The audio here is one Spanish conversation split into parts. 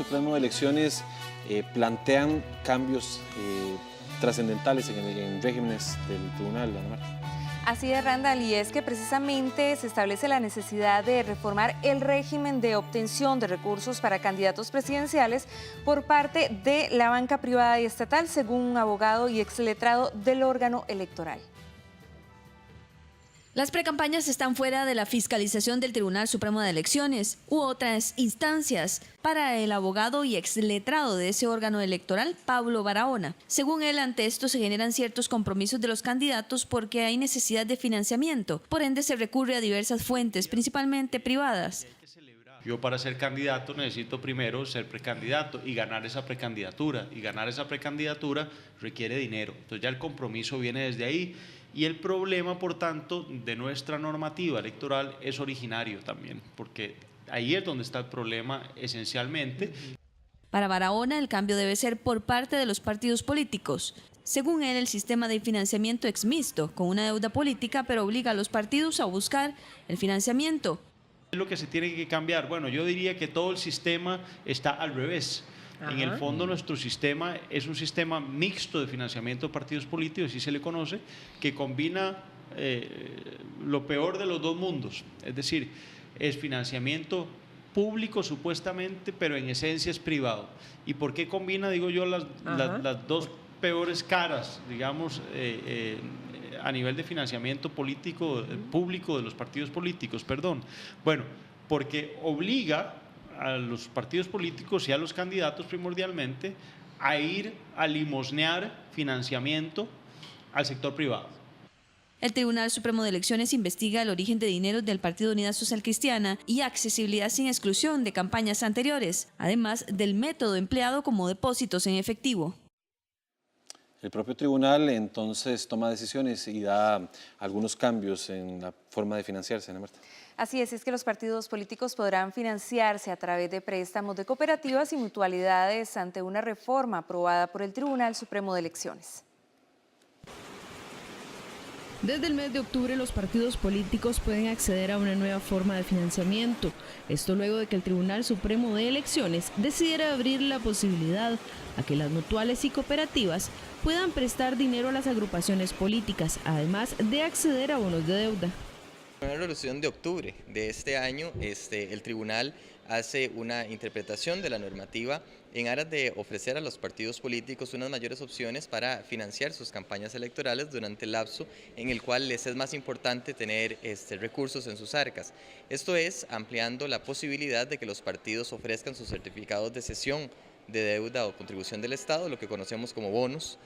Supremo de Elecciones plantean cambios trascendentales en regímenes del tribunal, Ana Marta. Así es, Randall, y es que precisamente se establece la necesidad de reformar el régimen de obtención de recursos para candidatos presidenciales por parte de la banca privada y estatal, según un abogado y exletrado del órgano electoral. Las precampañas están fuera de la fiscalización del Tribunal Supremo de Elecciones u otras instancias para el abogado y exletrado de ese órgano electoral, Pablo Barahona. Según él, ante esto se generan ciertos compromisos de los candidatos porque hay necesidad de financiamiento. Por ende, se recurre a diversas fuentes, principalmente privadas. Yo para ser candidato necesito primero ser precandidato y ganar esa precandidatura. Y ganar esa precandidatura requiere dinero. Entonces ya el compromiso viene desde ahí. Y el problema, por tanto, de nuestra normativa electoral es originario también, porque ahí es donde está el problema esencialmente. Para Barahona, el cambio debe ser por parte de los partidos políticos. Según él, el sistema de financiamiento es mixto, con una deuda política, pero obliga a los partidos a buscar el financiamiento. ¿Qué es lo que se tiene que cambiar? Bueno, yo diría que todo el sistema está al revés. En el fondo nuestro sistema es un sistema mixto de financiamiento de partidos políticos, así se le conoce, que combina lo peor de los dos mundos. Es decir, es financiamiento público supuestamente, pero en esencia es privado. ¿Y por qué combina, digo yo, las dos peores caras, digamos, a nivel de financiamiento político, público de los partidos políticos? Perdón. Bueno, porque obliga a los partidos políticos y a los candidatos primordialmente a ir a limosnear financiamiento al sector privado. El Tribunal Supremo de Elecciones investiga el origen de dineros del Partido Unidad Social Cristiana y accesibilidad sin exclusión de campañas anteriores, además del método empleado como depósitos en efectivo. El propio tribunal entonces toma decisiones y da algunos cambios en la forma de financiarse, Ana Marta. Así es que los partidos políticos podrán financiarse a través de préstamos de cooperativas y mutualidades ante una reforma aprobada por el Tribunal Supremo de Elecciones. Desde el mes de octubre los partidos políticos pueden acceder a una nueva forma de financiamiento. Esto luego de que el Tribunal Supremo de Elecciones decidiera abrir la posibilidad a que las mutuales y cooperativas puedan prestar dinero a las agrupaciones políticas, además de acceder a bonos de deuda. En una resolución de octubre de este año, el tribunal hace una interpretación de la normativa en aras de ofrecer a los partidos políticos unas mayores opciones para financiar sus campañas electorales durante el lapso en el cual les es más importante tener recursos en sus arcas. Esto es ampliando la posibilidad de que los partidos ofrezcan sus certificados de cesión de deuda o contribución del Estado, lo que conocemos como bonos,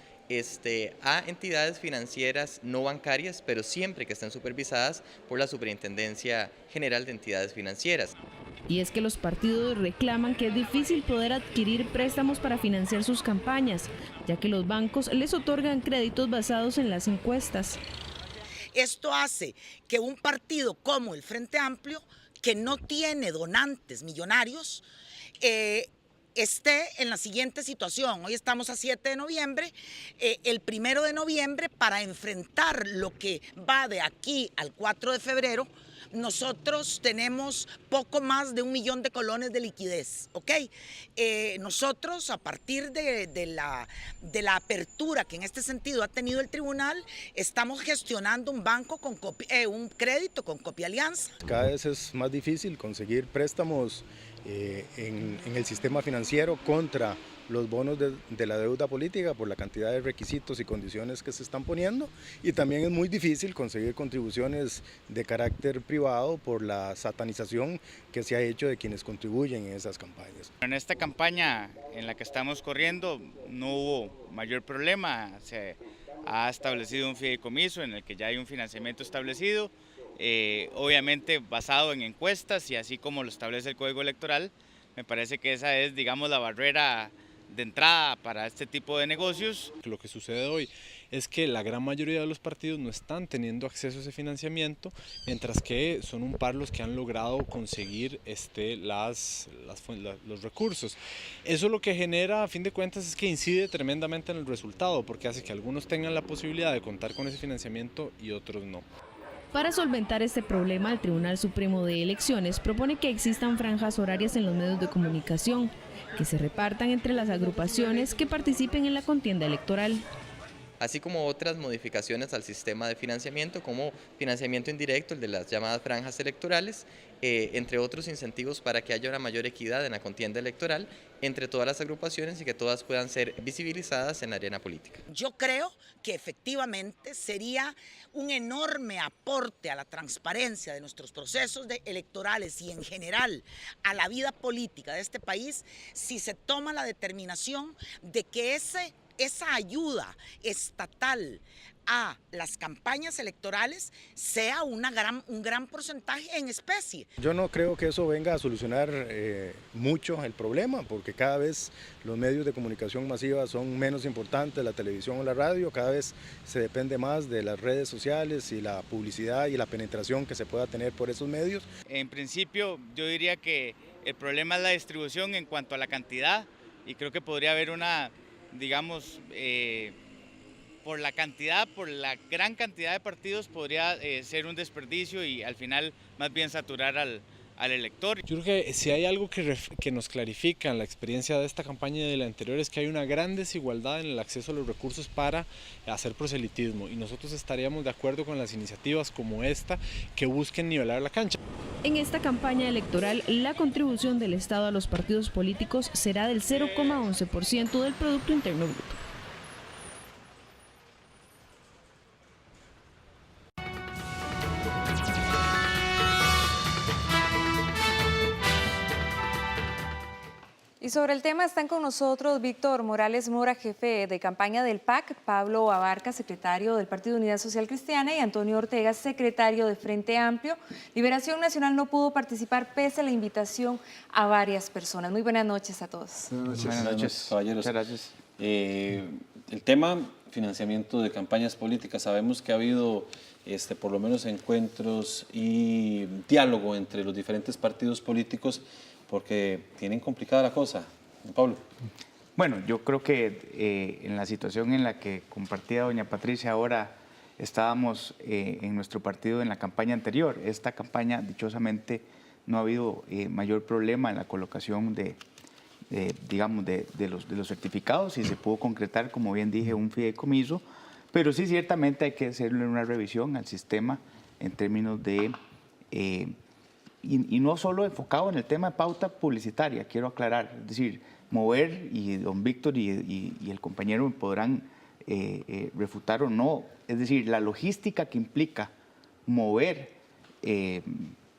a entidades financieras no bancarias, pero siempre que estén supervisadas por la Superintendencia General de Entidades Financieras. Y es que los partidos reclaman que es difícil poder adquirir préstamos para financiar sus campañas, ya que los bancos les otorgan créditos basados en las encuestas. Esto hace que un partido como el Frente Amplio, que no tiene donantes millonarios, esté en la siguiente situación. Hoy estamos a 7 de noviembre, el 1 de noviembre, para enfrentar lo que va de aquí al 4 de febrero, nosotros tenemos poco más de 1 millón de colones de liquidez, ¿ok? Nosotros, a partir de la apertura que en este sentido ha tenido el tribunal, estamos gestionando un un crédito con Copialianza. Cada vez es más difícil conseguir préstamos en el sistema financiero contra los bonos de la deuda política por la cantidad de requisitos y condiciones que se están poniendo, y también es muy difícil conseguir contribuciones de carácter privado por la satanización que se ha hecho de quienes contribuyen en esas campañas. En esta campaña en la que estamos corriendo no hubo mayor problema, se ha establecido un fideicomiso en el que ya hay un financiamiento establecido, obviamente basado en encuestas y así como lo establece el Código Electoral. Me parece que esa es, digamos, la barrera de entrada para este tipo de negocios. Lo que sucede hoy es que la gran mayoría de los partidos no están teniendo acceso a ese financiamiento, mientras que son un par los que han logrado conseguir los recursos. Eso lo que genera, a fin de cuentas, es que incide tremendamente en el resultado, porque hace que algunos tengan la posibilidad de contar con ese financiamiento y otros no. Para solventar este problema, el Tribunal Supremo de Elecciones propone que existan franjas horarias en los medios de comunicación. que se repartan entre las agrupaciones que participen en la contienda electoral. Así como otras modificaciones al sistema de financiamiento, como financiamiento indirecto, el de las llamadas franjas electorales, entre otros incentivos para que haya una mayor equidad en la contienda electoral entre todas las agrupaciones y que todas puedan ser visibilizadas en la arena política. Yo creo que efectivamente sería un enorme aporte a la transparencia de nuestros procesos electorales y en general a la vida política de este país si se toma la determinación de que esa ayuda estatal a las campañas electorales sea un gran porcentaje en especie. Yo no creo que eso venga a solucionar mucho el problema, porque cada vez los medios de comunicación masiva son menos importantes, la televisión o la radio, cada vez se depende más de las redes sociales y la publicidad y la penetración que se pueda tener por esos medios. En principio yo diría que el problema es la distribución en cuanto a la cantidad, y creo que podría haber una, digamos, por la gran cantidad de partidos podría ser un desperdicio y al final más bien saturar al elector. Yo creo que si hay algo que nos clarifica en la experiencia de esta campaña y de la anterior es que hay una gran desigualdad en el acceso a los recursos para hacer proselitismo, y nosotros estaríamos de acuerdo con las iniciativas como esta que busquen nivelar la cancha. En esta campaña electoral, la contribución del Estado a los partidos políticos será del 0,11% del Producto Interno Bruto. Y sobre el tema están con nosotros Víctor Morales Mora, jefe de campaña del PAC, Pablo Abarca, secretario del Partido Unidad Social Cristiana, y Antonio Ortega, secretario de Frente Amplio. Liberación Nacional no pudo participar pese a la invitación a varias personas. Muy buenas noches a todos. Buenas noches, caballeros. Muchas gracias. El tema financiamiento de campañas políticas, sabemos que ha habido por lo menos encuentros y diálogo entre los diferentes partidos políticos, porque tienen complicada la cosa. Pablo. Bueno, yo creo que en la situación en la que compartía doña Patricia ahora, estábamos en nuestro partido en la campaña anterior. Esta campaña, dichosamente, no ha habido mayor problema en la colocación de los certificados, y se pudo concretar, como bien dije, un fideicomiso, pero sí ciertamente hay que hacerle una revisión al sistema en términos de... Y no solo enfocado en el tema de pauta publicitaria, quiero aclarar, es decir, mover, y don Víctor y el compañero me podrán refutar o no, es decir, la logística que implica mover,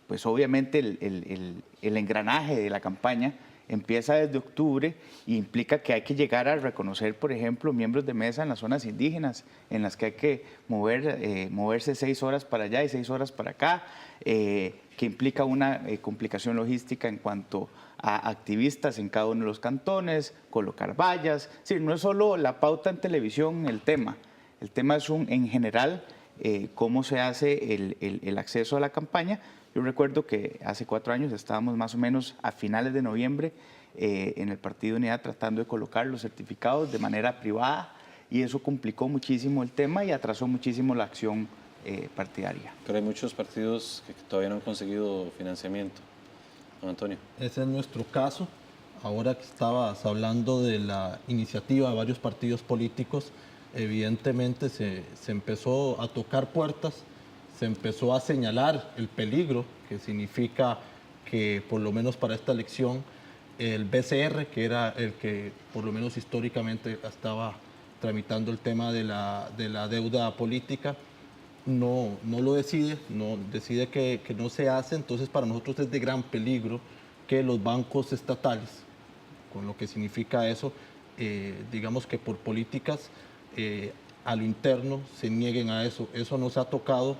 pues obviamente el engranaje de la campaña empieza desde octubre y implica que hay que llegar a reconocer, por ejemplo, miembros de mesa en las zonas indígenas, en las que hay que moverse 6 horas para allá y 6 horas para acá, que implica una complicación logística en cuanto a activistas en cada uno de los cantones, colocar vallas. Es decir, no es solo la pauta en televisión el tema es en general cómo se hace el acceso a la campaña. Yo recuerdo que hace 4 años estábamos más o menos a finales de noviembre en el Partido Unidad tratando de colocar los certificados de manera privada, y eso complicó muchísimo el tema y atrasó muchísimo la acción partidaria. Pero hay muchos partidos que todavía no han conseguido financiamiento. Don Antonio. Ese es nuestro caso. Ahora que estabas hablando de la iniciativa de varios partidos políticos, evidentemente se empezó a tocar puertas, se empezó a señalar el peligro que significa que, por lo menos para esta elección, el BCR, que era el que por lo menos históricamente estaba tramitando el tema de la deuda política, no lo decide, decide que no se hace. Entonces para nosotros es de gran peligro que los bancos estatales, con lo que significa eso, digamos que por políticas a lo interno se nieguen a eso. Eso nos ha tocado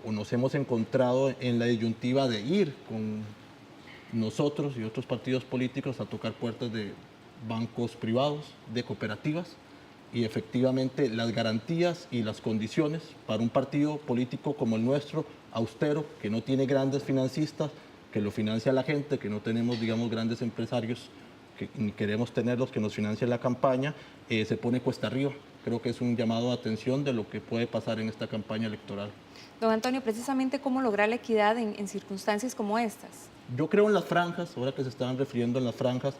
o nos hemos encontrado en la disyuntiva de ir con nosotros y otros partidos políticos a tocar puertas de bancos privados, de cooperativas, y efectivamente las garantías y las condiciones para un partido político como el nuestro, austero, que no tiene grandes financistas, que lo financia la gente, que no tenemos, digamos, grandes empresarios, que ni queremos tenerlos, que nos financien la campaña, se pone cuesta arriba. Creo que es un llamado de atención de lo que puede pasar en esta campaña electoral. Don Antonio, precisamente, ¿cómo lograr la equidad en circunstancias como estas? Yo creo en las franjas, ahora que se estaban refiriendo en las franjas,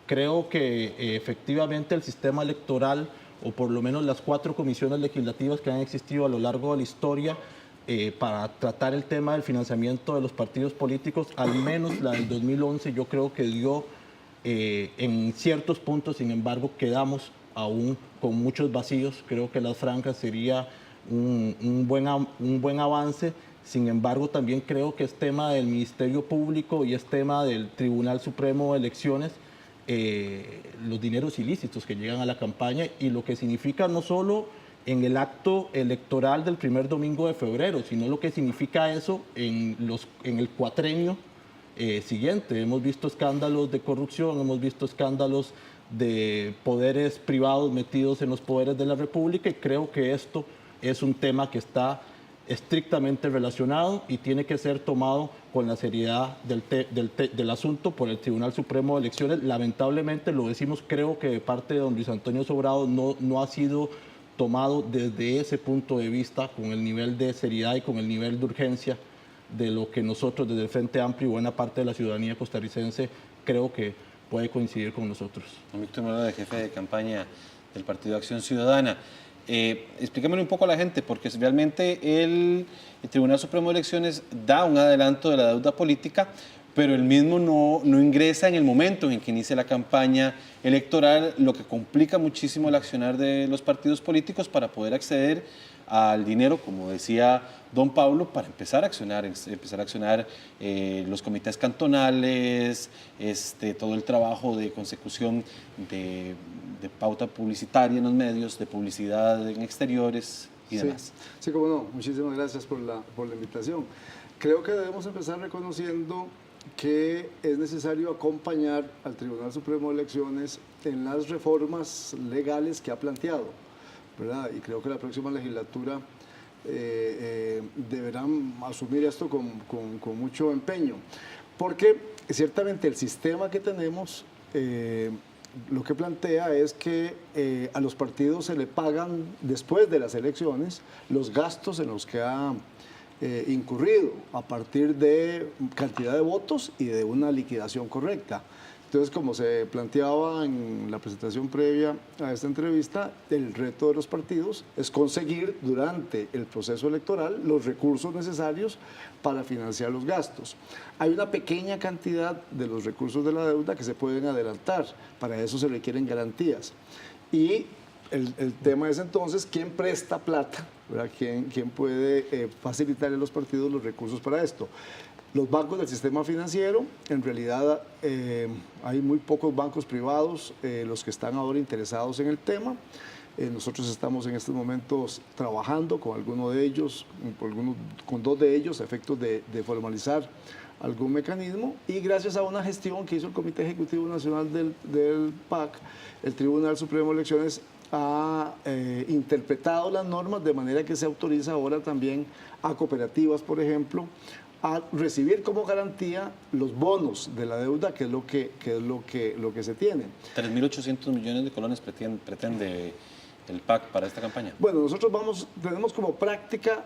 creo que efectivamente el sistema electoral, o por lo menos las 4 comisiones legislativas que han existido a lo largo de la historia, para tratar el tema del financiamiento de los partidos políticos, al menos la del 2011, yo creo que dio en ciertos puntos, sin embargo, quedamos aún con muchos vacíos. Creo que las franjas sería un buen avance. Sin embargo, también creo que es tema del Ministerio Público y es tema del Tribunal Supremo de Elecciones, los dineros ilícitos que llegan a la campaña y lo que significa no solo en el acto electoral del primer domingo de febrero, sino lo que significa eso en el cuatrenio siguiente. Hemos visto escándalos de corrupción, hemos visto escándalos de poderes privados metidos en los poderes de la República, y creo que esto es un tema que está estrictamente relacionado y tiene que ser tomado con la seriedad del asunto por el Tribunal Supremo de Elecciones. Lamentablemente, lo decimos, creo que de parte de don Luis Antonio Sobrado no ha sido tomado desde ese punto de vista, con el nivel de seriedad y con el nivel de urgencia de lo que nosotros desde el Frente Amplio y buena parte de la ciudadanía costarricense creo que puede coincidir con nosotros. Víctor Morales, jefe de campaña del Partido Acción Ciudadana. Explícamelo un poco a la gente, porque realmente el Tribunal Supremo de Elecciones da un adelanto de la deuda política, pero el mismo no ingresa en el momento en que inicia la campaña electoral, lo que complica muchísimo el accionar de los partidos políticos para poder acceder al dinero, como decía don Pablo, para empezar a accionar los comités cantonales, todo el trabajo de consecución de pauta publicitaria en los medios, de publicidad en exteriores y demás. Sí, cómo no. Muchísimas gracias por la invitación. Creo que debemos empezar reconociendo que es necesario acompañar al Tribunal Supremo de Elecciones en las reformas legales que ha planteado, ¿verdad? Y creo que la próxima legislatura deberán asumir esto con mucho empeño, porque ciertamente el sistema que tenemos lo que plantea es que a los partidos se le pagan después de las elecciones los gastos en los que ha incurrido a partir de cantidad de votos y de una liquidación correcta. Entonces, como se planteaba en la presentación previa a esta entrevista, el reto de los partidos es conseguir durante el proceso electoral los recursos necesarios para financiar los gastos. Hay una pequeña cantidad de los recursos de la deuda que se pueden adelantar, para eso se requieren garantías. Y el tema es entonces quién presta plata, ¿verdad? ¿Quién puede facilitar a los partidos los recursos para esto? Los bancos del sistema financiero, en realidad hay muy pocos bancos privados los que están ahora interesados en el tema. Nosotros estamos en estos momentos trabajando con algunos de ellos, con 2 de ellos, a efectos de formalizar algún mecanismo, y gracias a una gestión que hizo el Comité Ejecutivo Nacional del PAC, el Tribunal Supremo de Elecciones ha interpretado las normas de manera que se autoriza ahora también a cooperativas, por ejemplo, a recibir como garantía los bonos de la deuda, que es lo que se tiene. 3.800 millones de colones pretende el PAC para esta campaña. Bueno, nosotros tenemos como práctica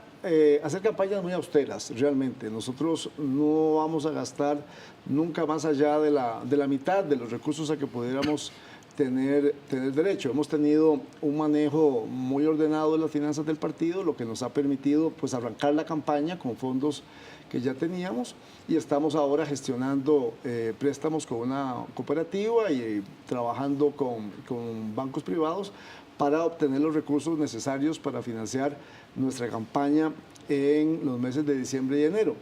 hacer campañas muy austeras, realmente. Nosotros no vamos a gastar nunca más allá de la mitad de los recursos a que pudiéramos tener derecho. Hemos tenido un manejo muy ordenado de las finanzas del partido, lo que nos ha permitido pues arrancar la campaña con fondos que ya teníamos, y estamos ahora gestionando préstamos con una cooperativa y trabajando con bancos privados para obtener los recursos necesarios para financiar nuestra campaña en los meses de diciembre y enero.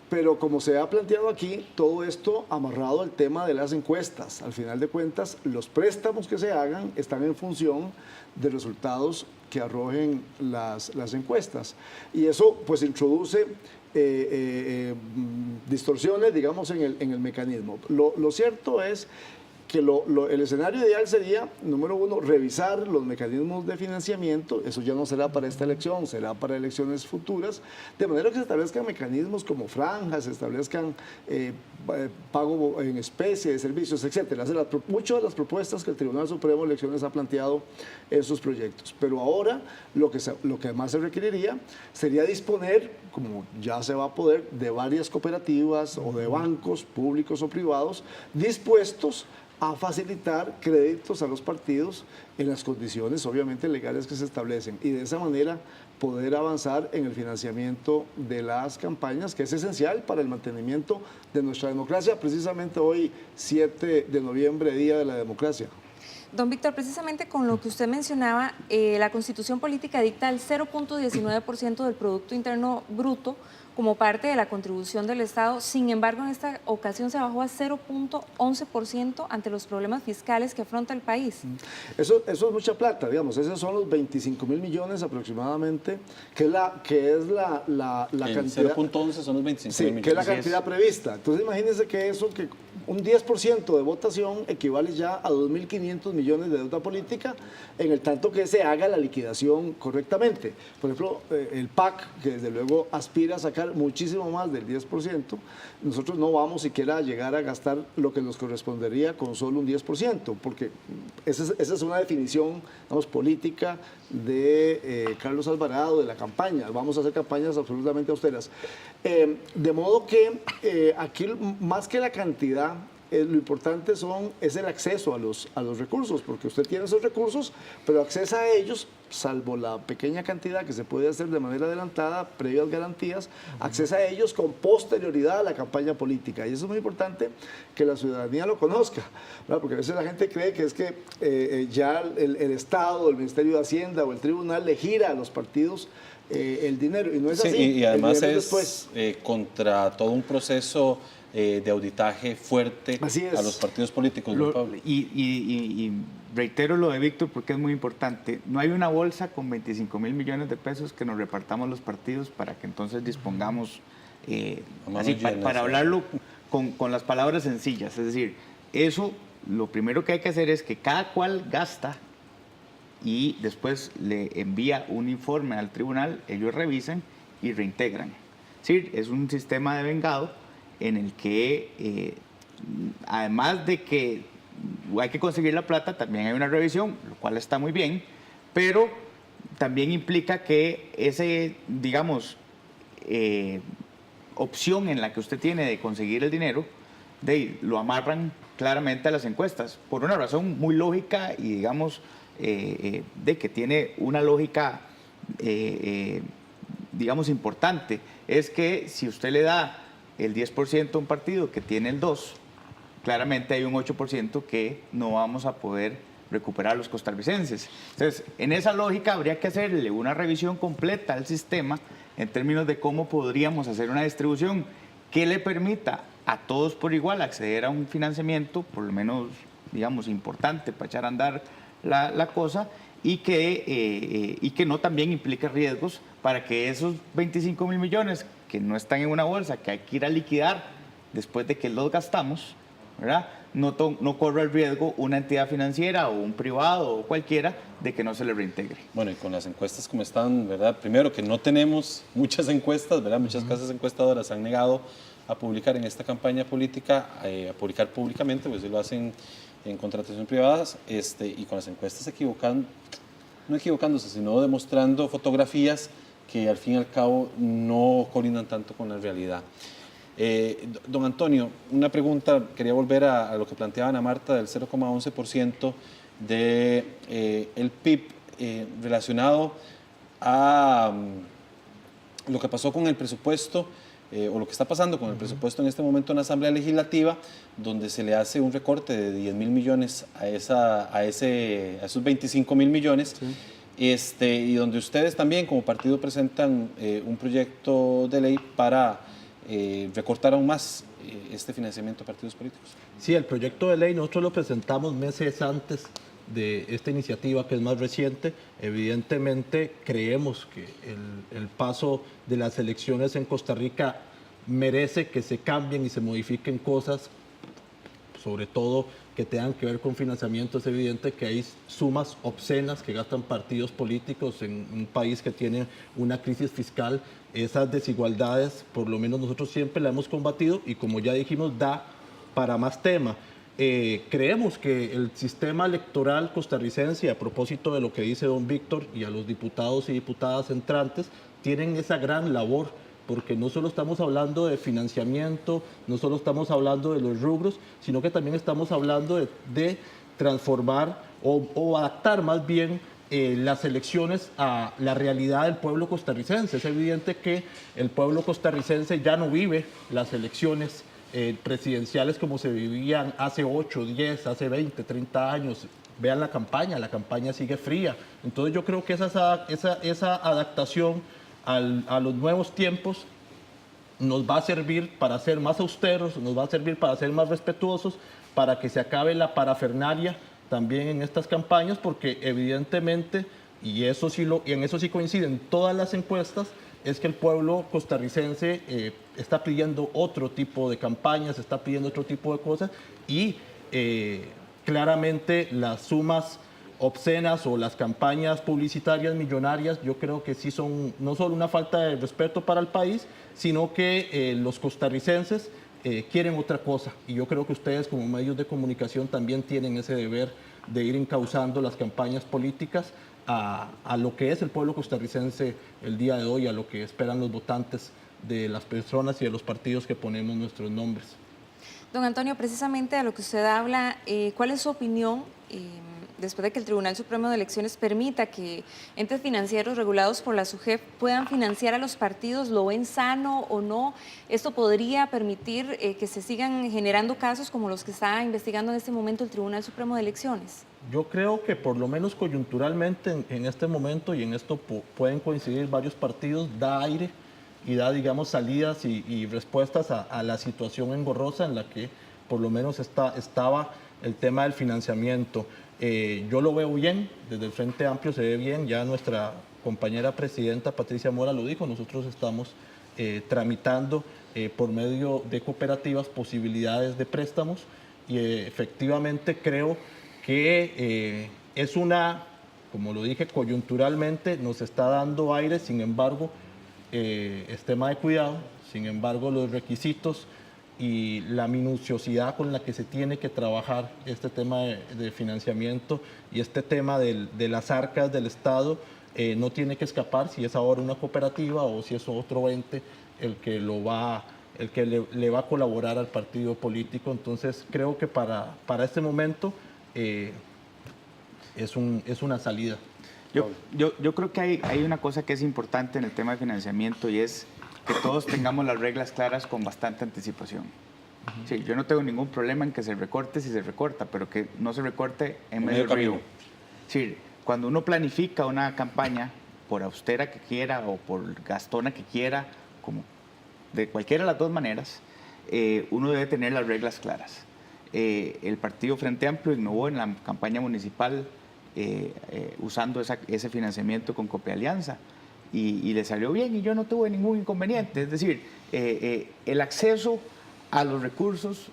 Pero como se ha planteado aquí, todo esto amarrado al tema de las encuestas. Al final de cuentas, los préstamos que se hagan están en función de resultados que arrojen las encuestas. Y eso pues introduce distorsiones, digamos, en el mecanismo. Lo cierto es que el escenario ideal sería, número uno, revisar los mecanismos de financiamiento. Eso ya no será para esta elección, será para elecciones futuras, de manera que se establezcan mecanismos como franjas, se establezcan pago en especie de servicios, etcétera. Muchas de las propuestas que el Tribunal Supremo de Elecciones ha planteado en sus proyectos. Pero ahora lo que además se requeriría sería disponer, como ya se va a poder, de varias cooperativas o de bancos públicos o privados dispuestos a facilitar créditos a los partidos en las condiciones obviamente legales que se establecen, y de esa manera poder avanzar en el financiamiento de las campañas, que es esencial para el mantenimiento de nuestra democracia, precisamente hoy 7 de noviembre, Día de la Democracia. Don Víctor, precisamente con lo que usted mencionaba, la Constitución Política dicta el 0.19% del Producto Interno Bruto como parte de la contribución del Estado. Sin embargo, en esta ocasión se bajó a 0.11% ante los problemas fiscales que afronta el país. Eso es mucha plata, digamos. Esos son los 25.000 millones aproximadamente, que es la cantidad. 0.11 son los 25.000 millones. Que es la cantidad prevista. Entonces, imagínense que un 10% de votación equivale ya a 2.500 millones de deuda política, en el tanto que se haga la liquidación correctamente. Por ejemplo, el PAC, que desde luego aspira a sacar muchísimo más del 10%, nosotros no vamos siquiera a llegar a gastar lo que nos correspondería con solo un 10%, porque esa es una definición, digamos, política de Carlos Alvarado, de la campaña. Vamos a hacer campañas absolutamente austeras. De modo que aquí, más que la cantidad, lo importante es el acceso a los recursos, porque usted tiene esos recursos, pero accesa a ellos, salvo la pequeña cantidad que se puede hacer de manera adelantada, previas garantías, accesa a ellos con posterioridad a la campaña política. Y eso es muy importante que la ciudadanía lo conozca, ¿verdad? Porque a veces la gente cree que es que ya el Estado, el Ministerio de Hacienda o el Tribunal le gira a los partidos el dinero, y no es así. Y además es contra todo un proceso de auditaje fuerte a los partidos políticos. Y reitero lo de Víctor porque es muy importante. No hay una bolsa con 25.000 millones de pesos que nos repartamos los partidos para que entonces dispongamos, para hablarlo con las palabras sencillas. Es decir, eso lo primero que hay que hacer es que cada cual gasta y después le envía un informe al tribunal, ellos revisan y reintegran. Sí, es un sistema de vengado en el que, además de que hay que conseguir la plata, también hay una revisión, lo cual está muy bien, pero también implica que ese, opción en la que usted tiene de conseguir el dinero, lo amarran claramente a las encuestas, por una razón muy lógica y de que tiene una lógica, importante, es que si usted le da el 10% a un partido que tiene el 2%, claramente hay un 8% que no vamos a poder recuperar los costarricenses. Entonces, en esa lógica habría que hacerle una revisión completa al sistema en términos de cómo podríamos hacer una distribución que le permita a todos por igual acceder a un financiamiento, por lo menos, importante para echar a andar la cosa, y que no también implique riesgos para que esos 25.000 millones que no están en una bolsa, que hay que ir a liquidar después de que los gastamos, ¿verdad? No corre el riesgo una entidad financiera o un privado o cualquiera de que no se le reintegre. Bueno, y con las encuestas como están, ¿verdad? Primero que no tenemos muchas encuestas, ¿verdad? Muchas casas encuestadoras han negado a publicar en esta campaña política, a publicar públicamente, pues si lo hacen en contratación privadas, y con las encuestas no equivocándose, sino demostrando fotografías que al fin y al cabo no colindan tanto con la realidad. Don Antonio, una pregunta, quería volver a lo que planteaba Ana Marta del 0,11% del PIB relacionado a lo que pasó con el presupuesto, o lo que está pasando con el presupuesto en este momento en la Asamblea Legislativa, donde se le hace un recorte de 10.000 millones a esos 25.000 millones, y donde ustedes también como partido presentan un proyecto de ley para recortar aún más este financiamiento a partidos políticos. Sí, el proyecto de ley nosotros lo presentamos meses antes de esta iniciativa, que es más reciente. Evidentemente creemos que el paso de las elecciones en Costa Rica merece que se cambien y se modifiquen cosas, sobre todo que tengan que ver con financiamiento, es evidente que hay sumas obscenas que gastan partidos políticos en un país que tiene una crisis fiscal. Esas desigualdades, por lo menos nosotros siempre la hemos combatido y como ya dijimos, da para más tema. Creemos que el sistema electoral costarricense, a propósito de lo que dice don Víctor y a los diputados y diputadas entrantes, tienen esa gran labor, porque no solo estamos hablando de financiamiento, no solo estamos hablando de los rubros, sino que también estamos hablando de transformar o adaptar más bien las elecciones a la realidad del pueblo costarricense. Es evidente que el pueblo costarricense ya no vive las elecciones presidenciales como se vivían hace 8, 10, hace 20, 30 años. Vean la campaña sigue fría. Entonces yo creo que esa adaptación a los nuevos tiempos nos va a servir para ser más austeros, nos va a servir para ser más respetuosos, para que se acabe la parafernalia también en estas campañas, porque evidentemente, y en eso sí coinciden todas las encuestas, es que el pueblo costarricense está pidiendo otro tipo de campañas, está pidiendo otro tipo de cosas y claramente las sumas obscenas o las campañas publicitarias millonarias, yo creo que sí son no solo una falta de respeto para el país, sino que los costarricenses quieren otra cosa. Y yo creo que ustedes como medios de comunicación también tienen ese deber de ir encauzando las campañas políticas a lo que es el pueblo costarricense el día de hoy, a lo que esperan los votantes de las personas y de los partidos que ponemos nuestros nombres. Don Antonio, precisamente a lo que usted habla, ¿cuál es su opinión después de que el Tribunal Supremo de Elecciones permita que entes financieros regulados por la SUGEF puedan financiar a los partidos? ¿Lo ven sano o no? ¿Esto podría permitir que se sigan generando casos como los que está investigando en este momento el Tribunal Supremo de Elecciones? Yo creo que por lo menos coyunturalmente en este momento, y en esto pueden coincidir varios partidos, da aire y da, digamos, salidas y respuestas a la situación engorrosa en la que por lo menos estaba el tema del financiamiento. Yo lo veo bien, desde el Frente Amplio se ve bien, ya nuestra compañera presidenta Patricia Mora lo dijo, nosotros estamos tramitando por medio de cooperativas posibilidades de préstamos y efectivamente creo que es como lo dije, coyunturalmente nos está dando aire, sin embargo, es tema de cuidado, sin embargo los requisitos y la minuciosidad con la que se tiene que trabajar este tema de financiamiento y este tema de las arcas del Estado no tiene que escapar si es ahora una cooperativa o si es otro ente el que le va a colaborar al partido político. Entonces creo que para este momento es una salida. Yo creo que hay una cosa que es importante en el tema de financiamiento y es que todos tengamos las reglas claras con bastante anticipación. Sí, yo no tengo ningún problema en que se recorte si se recorta, pero que no se recorte en medio río. Sí, cuando uno planifica una campaña, por austera que quiera o por gastona que quiera, como de cualquiera de las dos maneras, uno debe tener las reglas claras. El partido Frente Amplio innovó en la campaña municipal usando ese financiamiento con Copealianza. Y le salió bien y yo no tuve ningún inconveniente. Es decir, el acceso a los recursos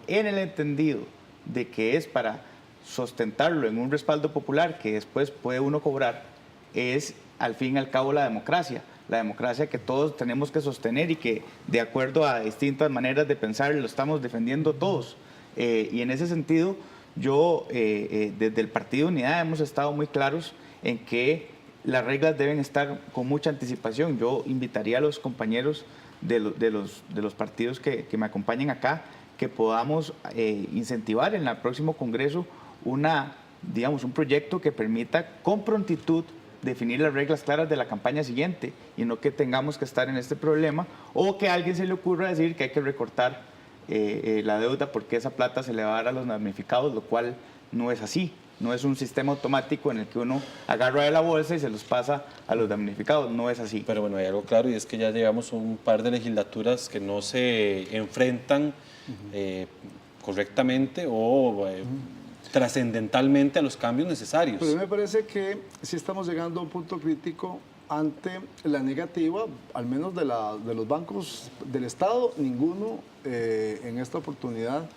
en el entendido de que es para sustentarlo en un respaldo popular que después puede uno cobrar, es al fin y al cabo la democracia que todos tenemos que sostener y que de acuerdo a distintas maneras de pensar lo estamos defendiendo todos. Y en ese sentido, yo desde el Partido Unidad hemos estado muy claros en que las reglas deben estar con mucha anticipación. Yo invitaría a los compañeros de los partidos que me acompañen acá que podamos incentivar en el próximo Congreso un proyecto que permita con prontitud definir las reglas claras de la campaña siguiente y no que tengamos que estar en este problema o que a alguien se le ocurra decir que hay que recortar la deuda porque esa plata se le va a dar a los damnificados, lo cual no es así. No es un sistema automático en el que uno agarra de la bolsa y se los pasa a los damnificados. No es así. Pero bueno, hay algo claro y es que ya llevamos un par de legislaturas que no se enfrentan correctamente o trascendentalmente a los cambios necesarios. Pero me parece que sí estamos llegando a un punto crítico ante la negativa, al menos de los bancos del Estado, ninguno en esta oportunidad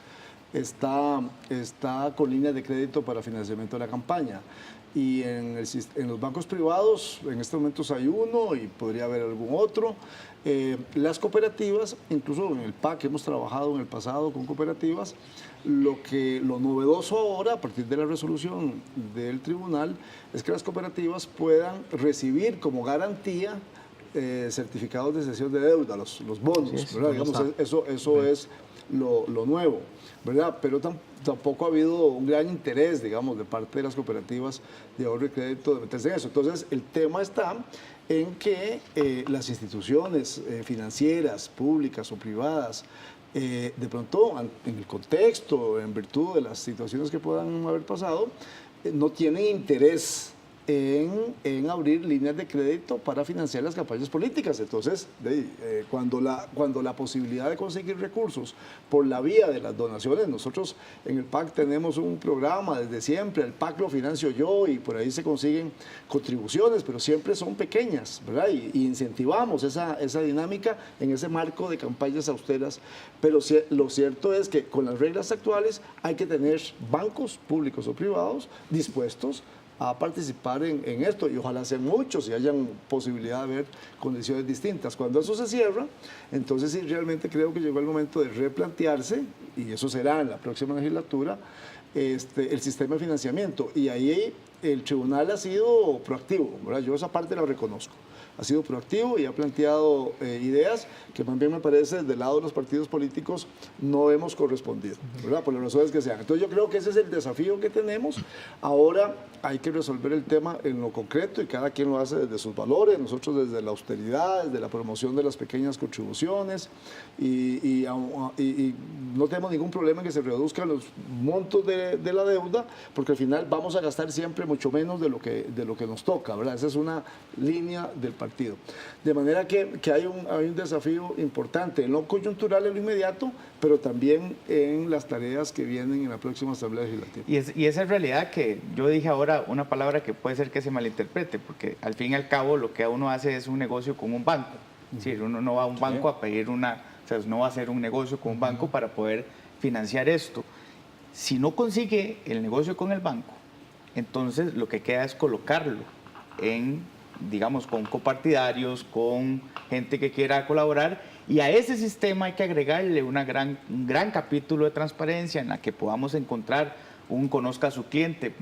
está con líneas de crédito para financiamiento de la campaña. Y en los bancos privados, en estos momentos hay uno y podría haber algún otro. Las cooperativas, incluso en el PAC hemos trabajado en el pasado con cooperativas, lo novedoso ahora, a partir de la resolución del tribunal, es que las cooperativas puedan recibir como garantía certificados de cesión de deuda, los bonos, Sí, ¿verdad? Digamos, eso es lo nuevo, ¿verdad? Pero tampoco ha habido un gran interés, digamos, de parte de las cooperativas de ahorro y crédito de meterse en eso. Entonces, el tema está en que las instituciones financieras, públicas o privadas, de pronto, en el contexto, en virtud de las situaciones que puedan haber pasado, no tienen interés en abrir líneas de crédito para financiar las campañas políticas. Entonces, cuando la posibilidad de conseguir recursos por la vía de las donaciones, nosotros en el PAC tenemos un programa desde siempre, el PAC lo financio yo y por ahí se consiguen contribuciones, pero siempre son pequeñas, ¿verdad? Y incentivamos esa dinámica en ese marco de campañas austeras, pero lo cierto es que con las reglas actuales hay que tener bancos públicos o privados dispuestos a participar en esto, y ojalá sean muchos y hayan posibilidad de ver condiciones distintas. Cuando eso se cierra, entonces sí, realmente creo que llegó el momento de replantearse, y eso será en la próxima legislatura, el sistema de financiamiento. Y ahí el tribunal ha sido proactivo, ¿verdad? Yo esa parte la reconozco. Ha sido proactivo y ha planteado ideas que también me parece del lado de los partidos políticos no hemos correspondido, ¿verdad? Por las razones que sean. Entonces yo creo que ese es el desafío que tenemos. Ahora hay que resolver el tema en lo concreto y cada quien lo hace desde sus valores, nosotros desde la austeridad, desde la promoción de las pequeñas contribuciones y no tenemos ningún problema en que se reduzcan los montos de la deuda, porque al final vamos a gastar siempre mucho menos de lo que nos toca, ¿verdad? Esa es una línea del partido. De manera que hay un desafío importante, en lo coyuntural, en lo inmediato, pero también en las tareas que vienen en la próxima Asamblea Legislativa. Y esa es realidad que yo dije ahora una palabra que puede ser que se malinterprete, porque al fin y al cabo lo que uno hace es un negocio con un banco. Es decir, uno no va a un banco a pedir no va a hacer un negocio con un banco para poder financiar esto. Si no consigue el negocio con el banco, entonces lo que queda es colocarlo digamos, con copartidarios, con gente que quiera colaborar, y a ese sistema hay que agregarle un gran capítulo de transparencia en la que podamos encontrar un conozca a su cliente,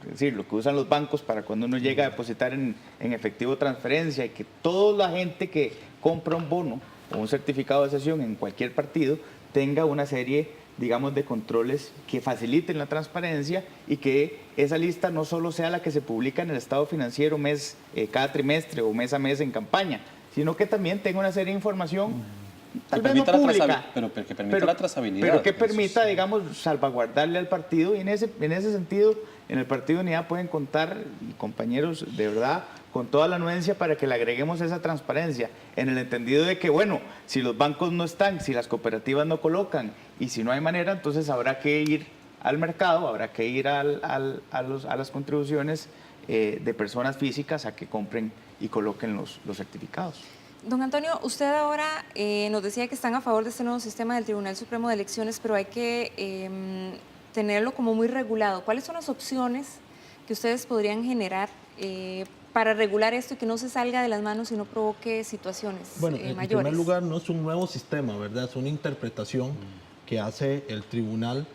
es decir, lo que usan los bancos para cuando uno llega a depositar en efectivo transferencia, y que toda la gente que compra un bono o un certificado de cesión en cualquier partido tenga una serie, digamos, de controles que faciliten la transparencia, y que esa lista no solo sea la que se publica en el estado financiero cada trimestre o mes a mes en campaña, sino que también tenga una serie de información tal vez no pública, pero que permita la trazabilidad. Pero que permita, digamos, salvaguardarle al partido, y en ese sentido, en el Partido Unidad pueden contar, compañeros, de verdad, con toda la anuencia para que le agreguemos esa transparencia, en el entendido de que, bueno, si los bancos no están, si las cooperativas no colocan, y si no hay manera, entonces habrá que ir al mercado, habrá que ir a las contribuciones de personas físicas a que compren y coloquen los certificados. Don Antonio, usted ahora nos decía que están a favor de este nuevo sistema del Tribunal Supremo de Elecciones, pero hay que tenerlo como muy regulado. ¿Cuáles son las opciones que ustedes podrían generar para regular esto y que no se salga de las manos y no provoque situaciones mayores? En primer lugar, no es un nuevo sistema, ¿verdad? Es una interpretación que hace el tribunal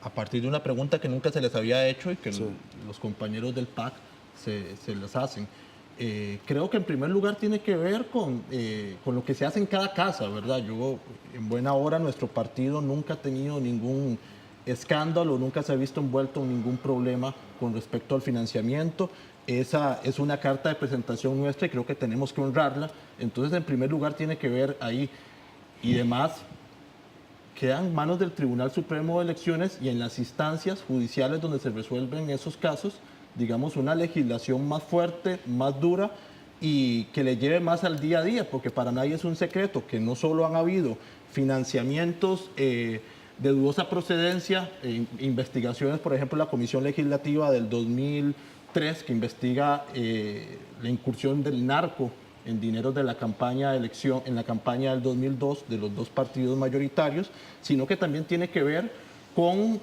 a partir de una pregunta que nunca se les había hecho y que los compañeros del PAC se les hacen. Creo que en primer lugar tiene que ver con lo que se hace en cada casa, ¿verdad? Yo, en buena hora, nuestro partido nunca ha tenido ningún escándalo, nunca se ha visto envuelto en ningún problema con respecto al financiamiento. Esa es una carta de presentación nuestra y creo que tenemos que honrarla. Entonces, en primer lugar, tiene que ver ahí, y demás quedan en manos del Tribunal Supremo de Elecciones y en las instancias judiciales donde se resuelven esos casos, digamos, una legislación más fuerte, más dura y que le lleve más al día a día, porque para nadie es un secreto que no solo han habido financiamientos de dudosa procedencia, investigaciones, por ejemplo, la Comisión Legislativa del 2003 que investiga la incursión del narco en dineros de la campaña de elección, en la campaña del 2002 de los dos partidos mayoritarios, sino que también tiene que ver con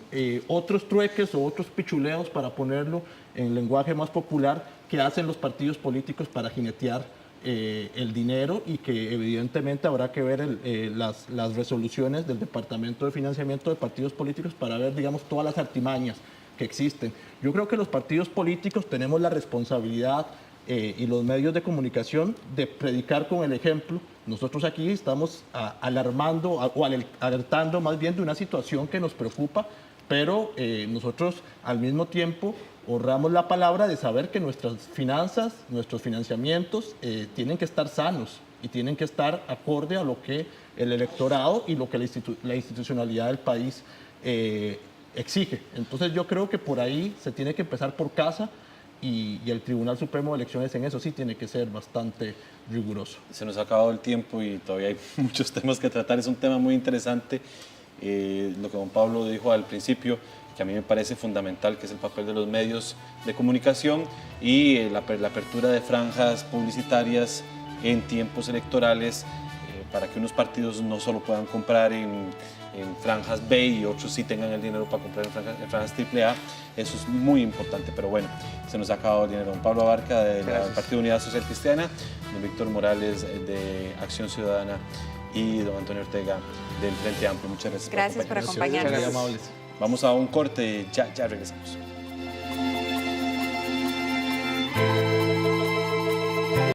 otros trueques o otros pichuleos, para ponerlo en lenguaje más popular, que hacen los partidos políticos para jinetear el dinero, y que evidentemente habrá que ver las resoluciones del Departamento de Financiamiento de Partidos Políticos para ver, digamos, todas las artimañas que existen. Yo creo que los partidos políticos tenemos la responsabilidad y los medios de comunicación de predicar con el ejemplo. Nosotros aquí estamos alarmando o alertando más bien de una situación que nos preocupa, pero nosotros al mismo tiempo honramos la palabra de saber que nuestras finanzas, nuestros financiamientos tienen que estar sanos y tienen que estar acorde a lo que el electorado y lo que la institucionalidad del país exige. Entonces yo creo que por ahí se tiene que empezar por casa, y el Tribunal Supremo de Elecciones en eso sí tiene que ser bastante riguroso. Se nos ha acabado el tiempo y todavía hay muchos temas que tratar. Es un tema muy interesante, lo que don Pablo dijo al principio, que a mí me parece fundamental, que es el papel de los medios de comunicación y la apertura de franjas publicitarias en tiempos electorales, para que unos partidos no solo puedan comprar en franjas B y otros sí tengan el dinero para comprar en franjas AAA. Eso es muy importante, pero bueno, se nos ha acabado el dinero. Don Pablo Abarca, del Partido Unidad Social Cristiana, don Víctor Morales, de Acción Ciudadana, y don Antonio Ortega, del Frente Amplio. Muchas gracias. Gracias por acompañarnos. Muy amables. Vamos a un corte, ya regresamos.